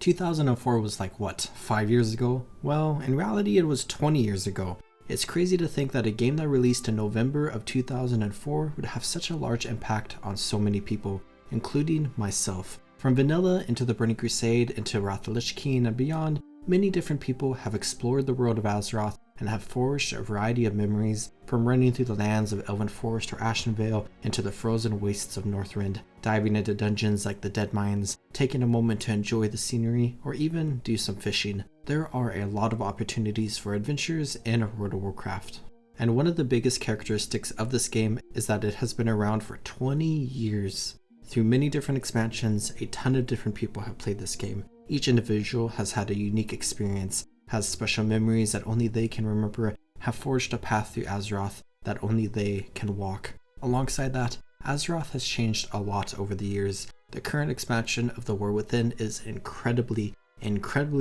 2004 was like what, 5 years ago? Well, in reality it was 20 years ago. It's crazy to think that a game that released in November of 2004 would have such a large impact on so many people, including myself. From vanilla into the Burning Crusade, into Wrath of the Lich King and beyond, many different people have explored the world of Azeroth and have forged a variety of memories, from running through the lands of Elven Forest or Ashenvale into the frozen wastes of Northrend, diving into dungeons like the Dead Mines, taking a moment to enjoy the scenery, or even do some fishing. There are a lot of opportunities for adventures in World of Warcraft. And one of the biggest characteristics of this game is that it has been around for 20 years. Through many different expansions, a ton of different people have played this game. Each individual has had a unique experience, has special memories that only they can remember, have forged a path through Azeroth that only they can walk. Alongside that, Azeroth has changed a lot over the years. The current expansion of the War Within is incredibly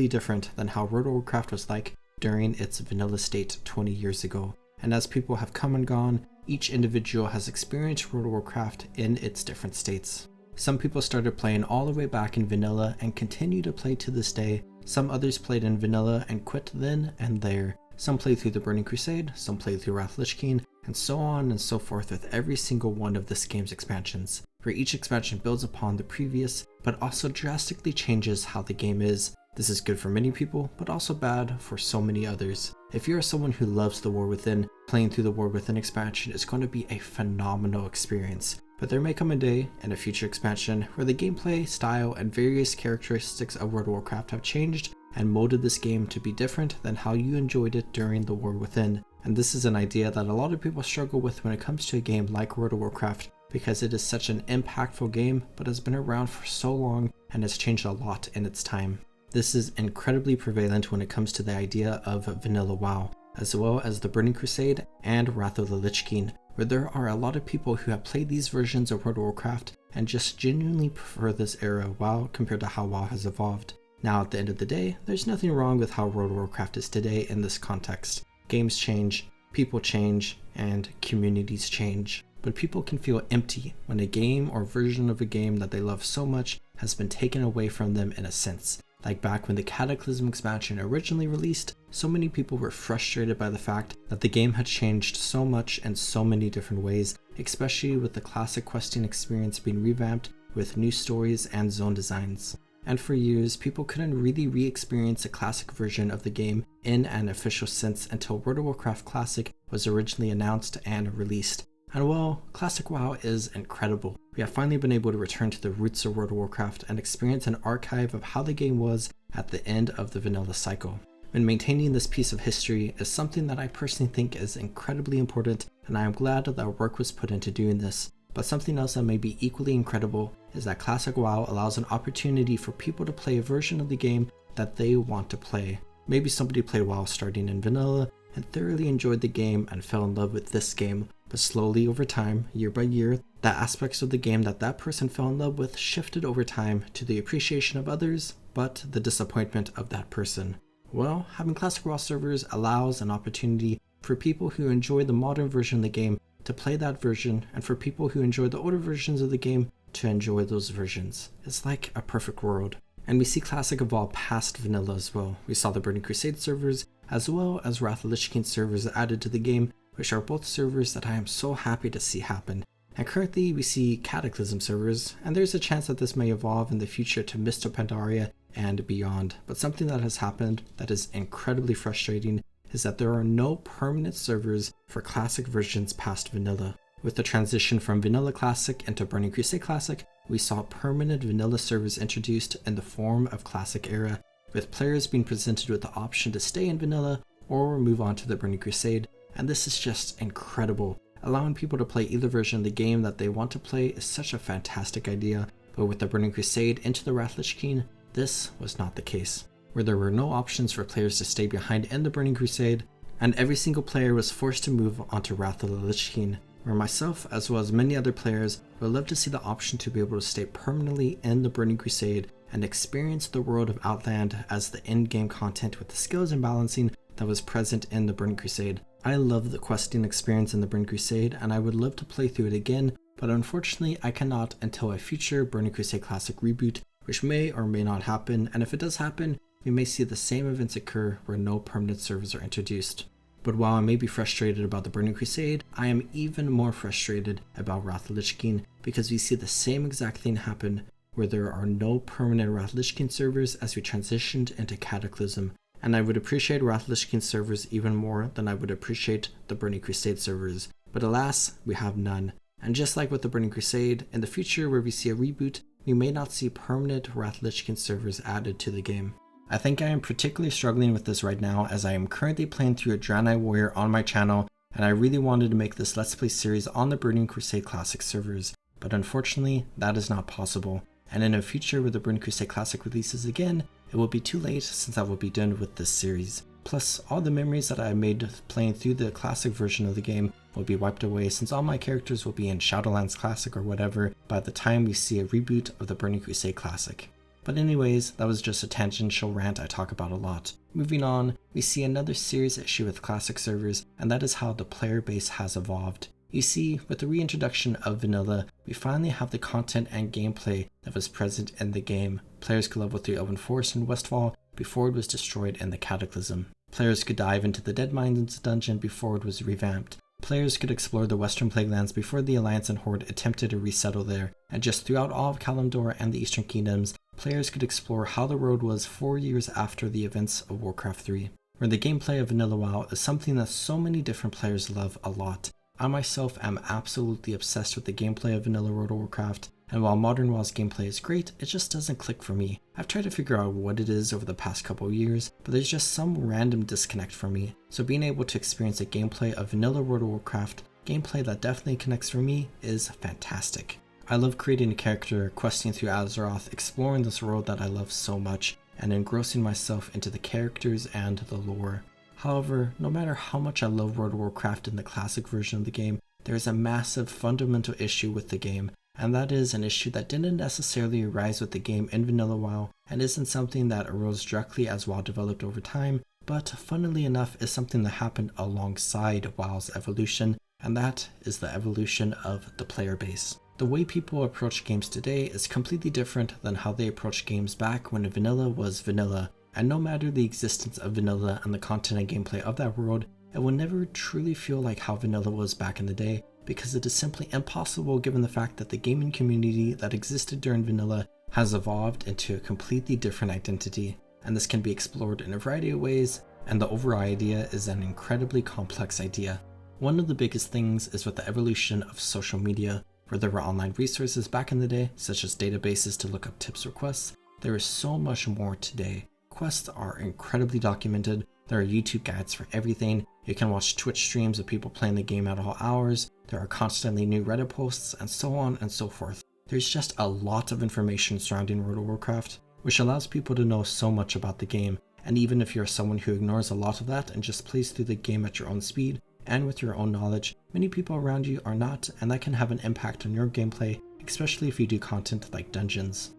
different than how World of Warcraft was like during its vanilla state 20 years ago. And as people have come and gone, each individual has experienced World of Warcraft in its different states. Some people started playing all the way back in vanilla and continue to play to this day. Some others played in vanilla and quit then and there. Some played through the Burning Crusade, some played through Wrath of the Lich King, and so on and so forth with every single one of this game's expansions, where each expansion builds upon the previous, but also drastically changes how the game is. This is good for many people, but also bad for so many others. If you're someone who loves the War Within, playing through the War Within expansion is going to be a phenomenal experience. But there may come a day in a future expansion where the gameplay, style, and various characteristics of World of Warcraft have changed and molded this game to be different than how you enjoyed it during the War Within. And this is an idea that a lot of people struggle with when it comes to a game like World of Warcraft, because it is such an impactful game but has been around for so long and has changed a lot in its time. This is incredibly prevalent when it comes to the idea of vanilla WoW, as well as the Burning Crusade and Wrath of the Lich King, where there are a lot of people who have played these versions of World of Warcraft and just genuinely prefer this era of WoW compared to how WoW has evolved. Now at the end of the day, there's nothing wrong with how World of Warcraft is today in this context. Games change, people change, and communities change. But people can feel empty when a game or version of a game that they love so much has been taken away from them in a sense. Like back when the Cataclysm expansion originally released, so many people were frustrated by the fact that the game had changed so much in so many different ways, especially with the classic questing experience being revamped with new stories and zone designs. And for years, people couldn't really re-experience a classic version of the game in an official sense until World of Warcraft Classic was originally announced and released. And while Classic WoW is incredible, we have finally been able to return to the roots of World of Warcraft and experience an archive of how the game was at the end of the vanilla cycle. And maintaining this piece of history is something that I personally think is incredibly important, and I am glad that work was put into doing this. But something else that may be equally incredible is that Classic WoW allows an opportunity for people to play a version of the game that they want to play. Maybe somebody played WoW starting in vanilla and thoroughly enjoyed the game and fell in love with this game, but slowly over time, year by year, the aspects of the game that that person fell in love with shifted over time to the appreciation of others, but the disappointment of that person. Well, having Classic WoW servers allows an opportunity for people who enjoy the modern version of the game to play that version, and for people who enjoy the older versions of the game to enjoy those versions. It's like a perfect world. And we see Classic evolve past vanilla as well. We saw the Burning Crusade servers, as well as Wrath of the Lich King servers added to the game, which are both servers that I am so happy to see happen. And currently we see Cataclysm servers, and there's a chance that this may evolve in the future to Mist of Pandaria and beyond. But something that has happened that is incredibly frustrating is that there are no permanent servers for Classic versions past vanilla. With the transition from Vanilla Classic into Burning Crusade Classic, we saw permanent vanilla servers introduced in the form of Classic era, with players being presented with the option to stay in vanilla or move on to the Burning Crusade, and this is just incredible. Allowing people to play either version of the game that they want to play is such a fantastic idea, but with the Burning Crusade into the Wrath of the Lich King, this was not the case, where there were no options for players to stay behind in the Burning Crusade, and every single player was forced to move onto Wrath of the Lich King, where myself, as well as many other players, would love to see the option to be able to stay permanently in the Burning Crusade and experience the world of Outland as the in-game content with the skills and balancing that was present in the Burning Crusade. I love the questing experience in the Burning Crusade, and I would love to play through it again, but unfortunately I cannot until a future Burning Crusade Classic reboot which may or may not happen, and if it does happen, we may see the same events occur where no permanent servers are introduced. But while I may be frustrated about the Burning Crusade, I am even more frustrated about Wrath of the Lich King because we see the same exact thing happen where there are no permanent Wrath of the Lich King servers as we transitioned into Cataclysm, and I would appreciate Wrath of the Lich King servers even more than I would appreciate the Burning Crusade servers, but alas, we have none. And just like with the Burning Crusade, in the future where we see a reboot, we may not see permanent Wrath of the Lich King servers added to the game. I think I am particularly struggling with this right now as I am currently playing through a Draenei Warrior on my channel, and I really wanted to make this Let's Play series on the Burning Crusade Classic servers, but unfortunately that is not possible, and in a future where the Burning Crusade Classic releases again, it will be too late since I will be done with this series. Plus, all the memories that I made playing through the classic version of the game will be wiped away since all my characters will be in Shadowlands Classic or whatever by the time we see a reboot of the Burning Crusade Classic. But anyways, that was just a tangential rant I talk about a lot. Moving on, we see another serious issue with classic servers, and that is how the player base has evolved. You see, with the reintroduction of vanilla, we finally have the content and gameplay that was present in the game. Players could level through Elven Forest and Westfall before it was destroyed in the Cataclysm. Players could dive into the Dead Mines dungeon before it was revamped. Players could explore the Western Plaguelands before the Alliance and Horde attempted to resettle there, and just throughout all of Kalimdor and the Eastern Kingdoms, players could explore how the world was 4 years after the events of Warcraft 3, where the gameplay of Vanilla WoW is something that so many different players love a lot. I myself am absolutely obsessed with the gameplay of Vanilla World of Warcraft, and while Modern WoW's gameplay is great, it just doesn't click for me. I've tried to figure out what it is over the past couple of years, but there's just some random disconnect for me, so being able to experience the gameplay of Vanilla World of Warcraft, gameplay that definitely connects for me, is fantastic. I love creating a character, questing through Azeroth, exploring this world that I love so much, and engrossing myself into the characters and the lore. However, no matter how much I love World of Warcraft in the classic version of the game, there is a massive fundamental issue with the game, and that is an issue that didn't necessarily arise with the game in Vanilla WoW, and isn't something that arose directly as WoW developed over time, but funnily enough is something that happened alongside WoW's evolution, and that is the evolution of the player base. The way people approach games today is completely different than how they approached games back when vanilla was vanilla, and no matter the existence of vanilla and the content and gameplay of that world, it will never truly feel like how vanilla was back in the day, because it is simply impossible given the fact that the gaming community that existed during vanilla has evolved into a completely different identity, and this can be explored in a variety of ways, and the overall idea is an incredibly complex idea. One of the biggest things is with the evolution of social media. Where there were online resources back in the day, such as databases to look up tips or quests, there is so much more today. Quests are incredibly documented, there are YouTube guides for everything, you can watch Twitch streams of people playing the game at all hours, there are constantly new Reddit posts, and so on and so forth. There's just a lot of information surrounding World of Warcraft, which allows people to know so much about the game, and even if you're someone who ignores a lot of that and just plays through the game at your own speed, and with your own knowledge, many people around you are not, and that can have an impact on your gameplay, especially if you do content like dungeons.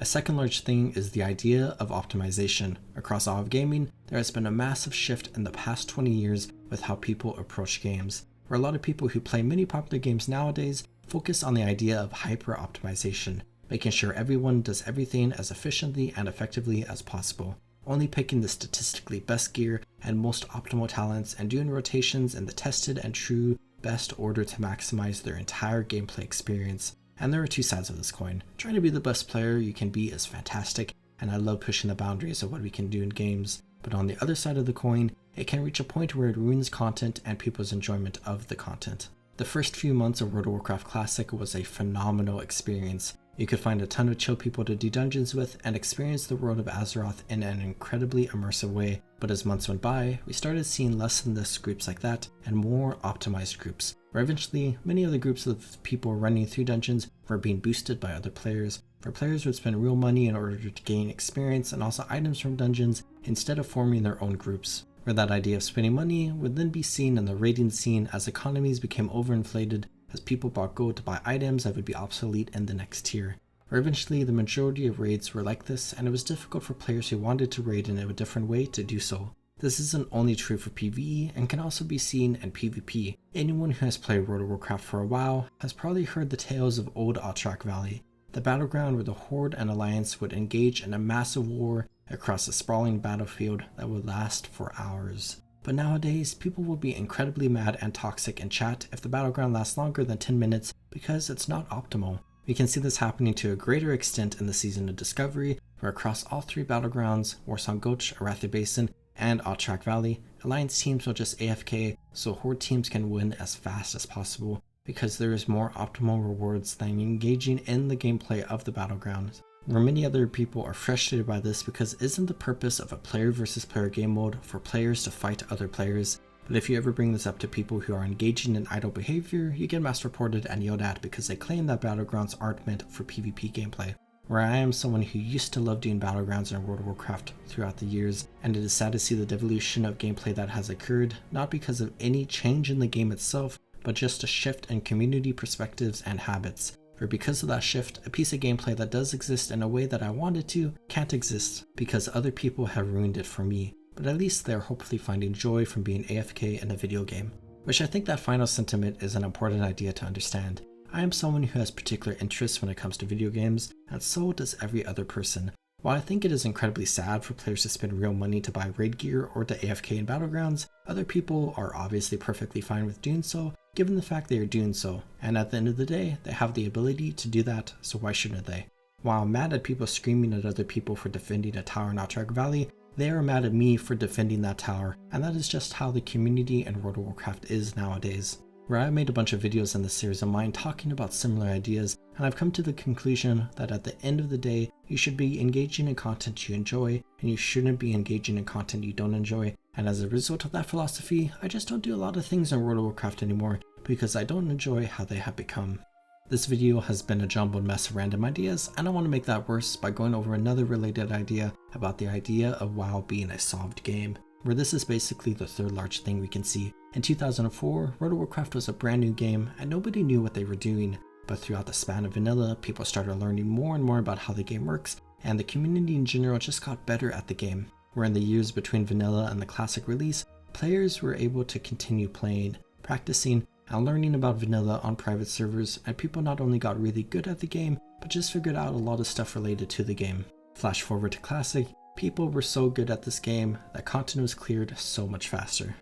A second large thing is the idea of optimization. Across all of gaming, there has been a massive shift in the past 20 years with how people approach games, where a lot of people who play many popular games nowadays focus on the idea of hyper-optimization, making sure everyone does everything as efficiently and effectively as possible, only picking the statistically best gear and most optimal talents and doing rotations in the tested and true best order to maximize their entire gameplay experience. And there are two sides of this coin. Trying to be the best player you can be is fantastic, and I love pushing the boundaries of what we can do in games, but on the other side of the coin, it can reach a point where it ruins content and people's enjoyment of the content. The first few months of World of Warcraft Classic was a phenomenal experience. You could find a ton of chill people to do dungeons with and experience the world of Azeroth in an incredibly immersive way, but as months went by, we started seeing less and less groups like that and more optimized groups, where eventually many of the groups of people running through dungeons were being boosted by other players, where players would spend real money in order to gain experience and also items from dungeons instead of forming their own groups, where that idea of spending money would then be seen in the raiding scene as economies became overinflated as people bought gold to buy items that would be obsolete in the next tier. Where eventually the majority of raids were like this, and it was difficult for players who wanted to raid in a different way to do so. This isn't only true for PvE and can also be seen in PvP. Anyone who has played World of Warcraft for a while has probably heard the tales of old Otrak Valley, the battleground where the Horde and Alliance would engage in a massive war across a sprawling battlefield that would last for hours. But nowadays, people will be incredibly mad and toxic in chat if the battleground lasts longer than 10 minutes because it's not optimal. We can see this happening to a greater extent in the Season of Discovery, where across all three battlegrounds, Warsong Gulch, Arathi Basin, and Altrak Valley, Alliance teams will just AFK so Horde teams can win as fast as possible because there is more optimal rewards than engaging in the gameplay of the battlegrounds. Where many other people are frustrated by this because isn't the purpose of a player versus player game mode for players to fight other players? But if you ever bring this up to people who are engaging in idle behavior, you get mass reported and yelled at because they claim that battlegrounds aren't meant for PvP gameplay. Where I am someone who used to love doing battlegrounds in World of Warcraft throughout the years, and it is sad to see the devolution of gameplay that has occurred, not because of any change in the game itself, but just a shift in community perspectives and habits. For because of that shift, a piece of gameplay that does exist in a way that I wanted to can't exist because other people have ruined it for me, but at least they're hopefully finding joy from being AFK in a video game. Which I think that final sentiment is an important idea to understand. I am someone who has particular interests when it comes to video games, and so does every other person. While I think it is incredibly sad for players to spend real money to buy raid gear or to AFK in battlegrounds, other people are obviously perfectly fine with doing so, given the fact they are doing so, and at the end of the day, they have the ability to do that, so why shouldn't they? While I'm mad at people screaming at other people for defending a tower in Altrak Valley, they are mad at me for defending that tower, and that is just how the community in World of Warcraft is nowadays. Where I made a bunch of videos in this series of mine talking about similar ideas, and I've come to the conclusion that at the end of the day, you should be engaging in content you enjoy, and you shouldn't be engaging in content you don't enjoy, and as a result of that philosophy, I just don't do a lot of things in World of Warcraft anymore, because I don't enjoy how they have become. This video has been a jumbled mess of random ideas, and I want to make that worse by going over another related idea about the idea of WoW being a solved game, where this is basically the third large thing we can see. In 2004, World of Warcraft was a brand new game and nobody knew what they were doing, but throughout the span of vanilla, people started learning more and more about how the game works, and the community in general just got better at the game. Where in the years between vanilla and the classic release, players were able to continue playing, practicing, and learning about vanilla on private servers, and people not only got really good at the game, but just figured out a lot of stuff related to the game. Flash forward to classic, people were so good at this game that content was cleared so much faster.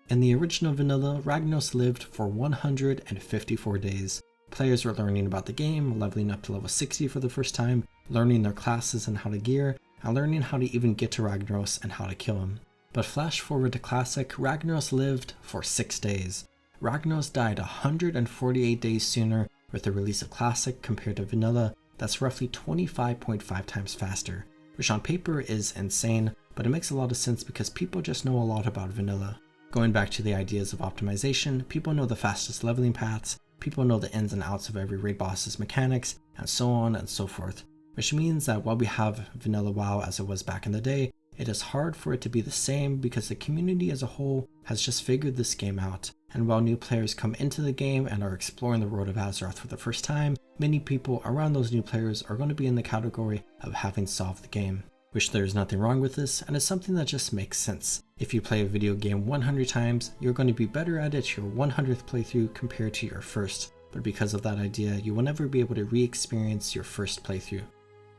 In the original vanilla, Ragnaros lived for 154 days. Players were learning about the game, leveling up to level 60 for the first time, learning their classes and how to gear, and learning how to even get to Ragnaros and how to kill him. But flash forward to classic, Ragnaros lived for 6 days. Ragnaros died 148 days sooner with the release of classic compared to vanilla. That's roughly 25.5 times faster, which on paper is insane, but it makes a lot of sense because people just know a lot about vanilla. Going back to the ideas of optimization, people know the fastest leveling paths, people know the ins and outs of every raid boss's mechanics, and so on and so forth. Which means that while we have vanilla WoW as it was back in the day, it is hard for it to be the same because the community as a whole has just figured this game out. And while new players come into the game and are exploring the world of Azeroth for the first time, many people around those new players are going to be in the category of having solved the game. Which there is nothing wrong with this, and it's something that just makes sense. If you play a video game 100 times, you're going to be better at it your 100th playthrough compared to your first, but because of that idea, you will never be able to re-experience your first playthrough.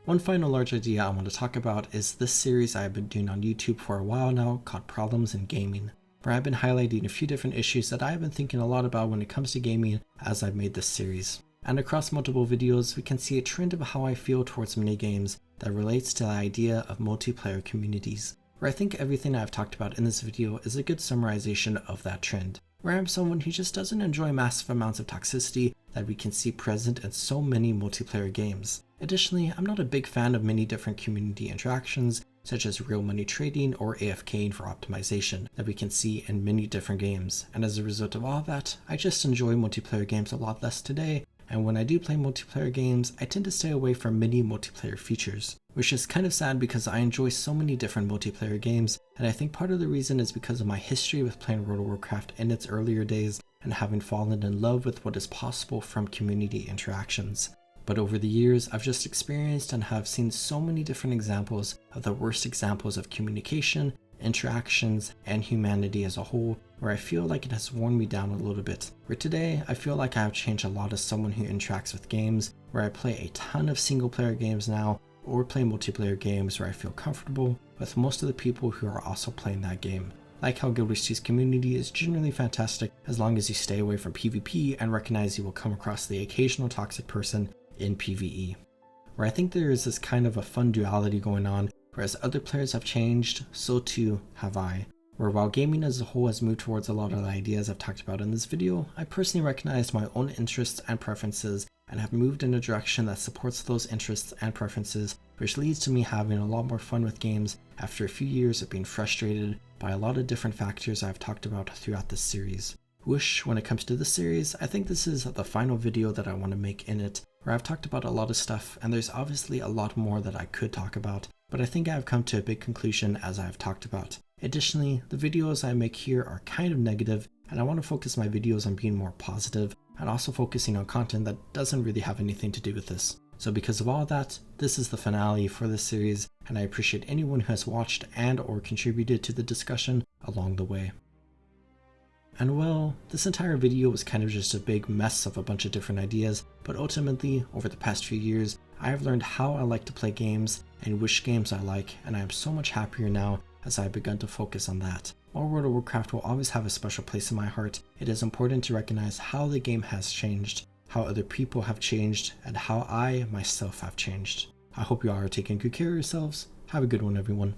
One final large idea I want to talk about is this series I have been doing on YouTube for a while now called Problems in Gaming, where I've been highlighting a few different issues that I have been thinking a lot about when it comes to gaming as I've made this series. And across multiple videos, we can see a trend of how I feel towards minigames that relates to the idea of multiplayer communities, where I think everything I've talked about in this video is a good summarization of that trend, where I'm someone who just doesn't enjoy massive amounts of toxicity that we can see present in so many multiplayer games. Additionally, I'm not a big fan of many different community interactions, such as real money trading or AFKing for optimization, that we can see in many different games, and as a result of all that, I just enjoy multiplayer games a lot less today, and when I do play multiplayer games, I tend to stay away from many multiplayer features, which is kind of sad because I enjoy so many different multiplayer games, and I think part of the reason is because of my history with playing World of Warcraft in its earlier days and having fallen in love with what is possible from community interactions. But over the years, I've just experienced and have seen so many different examples of the worst examples of communication, interactions, and humanity as a whole, where I feel like it has worn me down a little bit. Where today, I feel like I have changed a lot as someone who interacts with games, where I play a ton of single player games now, or play multiplayer games where I feel comfortable with most of the people who are also playing that game. Like how Guild Wars 2's community is generally fantastic as long as you stay away from PvP and recognize you will come across the occasional toxic person in PvE. Where I think there is this kind of a fun duality going on, whereas other players have changed, so too have I. Where while gaming as a whole has moved towards a lot of the ideas I've talked about in this video, I personally recognize my own interests and preferences and have moved in a direction that supports those interests and preferences, which leads to me having a lot more fun with games after a few years of being frustrated by a lot of different factors I've talked about throughout this series. Whoosh, when it comes to this series, I think this is the final video that I want to make in it, where I've talked about a lot of stuff and there's obviously a lot more that I could talk about, but I think I've come to a big conclusion as I've talked about. Additionally, the videos I make here are kind of negative, and I want to focus my videos on being more positive and also focusing on content that doesn't really have anything to do with this. So because of all that, this is the finale for this series, and I appreciate anyone who has watched and or contributed to the discussion along the way. And well, this entire video was kind of just a big mess of a bunch of different ideas, but ultimately, over the past few years, I have learned how I like to play games and which games I like, and I am so much happier now as I have begun to focus on that. While World of Warcraft will always have a special place in my heart, it is important to recognize how the game has changed, how other people have changed, and how I myself have changed. I hope you all are taking good care of yourselves. Have a good one, everyone.